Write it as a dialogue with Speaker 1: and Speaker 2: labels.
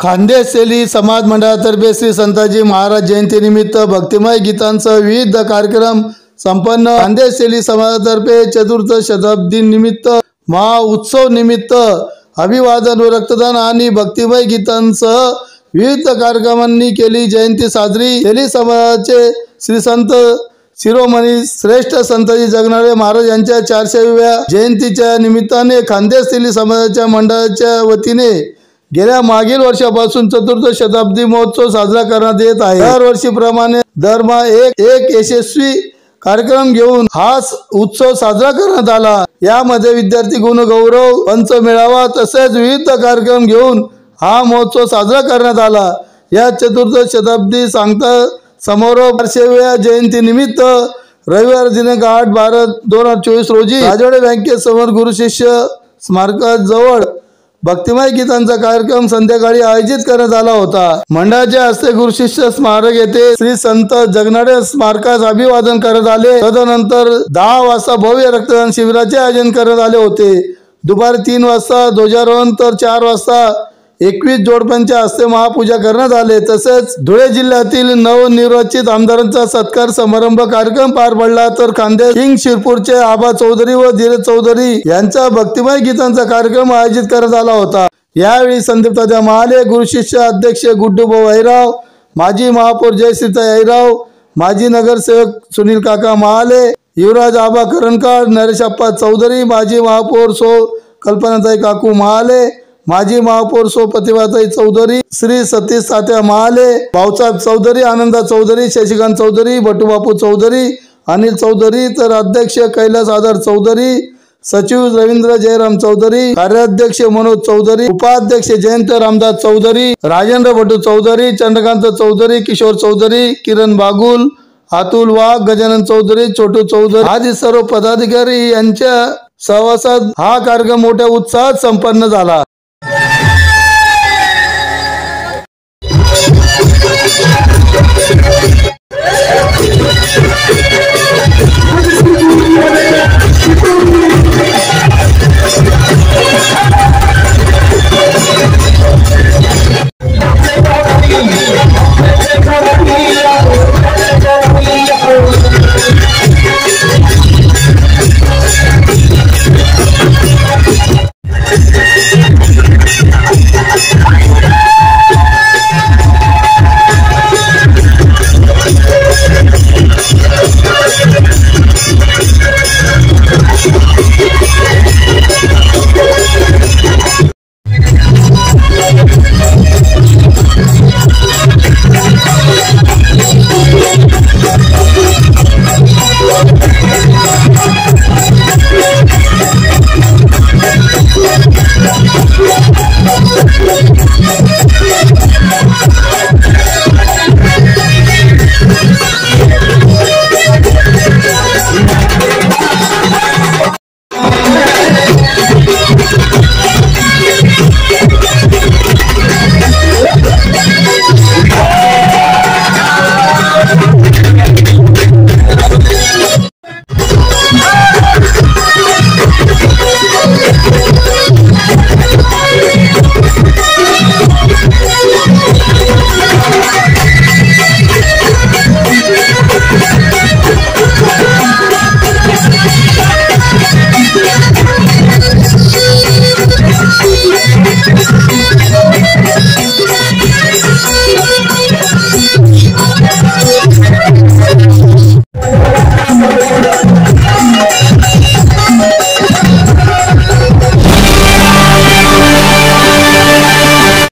Speaker 1: खानदेशेली समाज मंडळातर्फे श्री संताजी महाराज जयंतीनिमित्त भक्तिमय गीतांसह विविध कार्यक्रम संपन्न। खानदेशेली समाजातर्फे चतुर्थ शताब्दी निमित्त महा उत्सव निमित्त अभिवादन व रक्तदान आणि भक्तिमय गीतांसह विविध कार्यक्रमांनी केली जयंती साजरी। शेली समाजाचे श्री संत शिरोमणी श्रेष्ठ संताजी जगनाडे महाराज यांच्या 400व्या जयंतीच्या निमित्ताने खानदेशेली समाजाच्या मंडळाच्या वतीने गेल्या मागील वर्षापासून चतुर्थ शताब्दी महोत्सव साजरा करण्यात येत आहे। दरवर्षीप्रमाणे दरमहा एक यशस्वी कार्यक्रम घेऊन हा उत्सव साजरा करण्यात आला। यामध्ये विद्यार्थी गुणगौरव पंच मेळावा तसेच विविध कार्यक्रम घेऊन हा महोत्सव साजरा करण्यात आला। या चतुर्थ शताब्दी सांगता समारोह 400व्या जयंती निमित्त रविवार दिनांक 8/12/2024 रोजी राजवाडे बँकेसमोर गुरु शिष्य स्मारकाजवळ भक्तिमय गीतांचा कार्यक्रम संध्याकाळी आयोजित करण्यात आला होता। मंडळाच्या हस्ते गुरु शिष्य स्मारक येथे श्री संत जगनाडे स्मारकास अभिवादन करण्यात आले। तदनंतर 10 वाजता भव्य रक्तदान शिबिराचे आयोजन करण्यात आले होते। दुपारी 3 वाजता ध्वजारोहण तर 4 वाजता 21 जोडप्यांच्या हस्ते महापूजा करण्यात आले। तसेच धुळे जिल्ह्यातील नवनिर्वाचित आमदारांचा सत्कार समारंभ कार्यक्रम पार पडला। तर खानदेश किंग शिरपूरचे आबा चौधरी व धीरज चौधरी यांचा भक्तिमय गीतांचा कार्यक्रम आयोजित करण्यात आला होता। यावेळी संदीप तात्या महाले, गुरु शिष्य अध्यक्ष गुड्डूभाऊ अहिराव, माजी महापौर जयश्रीताई अहिराव, माजी नगरसेवक सुनील काका महाले, युवराज आबा करणकार, नरेशप्पा चौधरी, माजी महापौर सो कल्पनाताई काकू महाले, माजी महापौर सो प्रतिभाताई चौधरी, श्री सतीश तात्या महाले, भाऊसाहेब चौधरी, आनंदा चौधरी, शशिकांत चौधरी, बटूबापू चौधरी, अनिल चौधरी, तर अध्यक्ष कैलास आधार चौधरी, सचिव रवींद्र जयराम चौधरी, कार्याध्यक्ष मनोज चौधरी, उपाध्यक्ष जयंत रामदास चौधरी, राजेंद्र भटू चौधरी, चंद्रकांत चौधरी, किशोर चौधरी, किरण बागुल, अतुल वाघ, गजानन चौधरी, छोटू चौधरी आदी सर्व पदाधिकारी यांच्या सहवासात हा कार्यक्रम मोठ्या उत्साहात संपन्न झाला।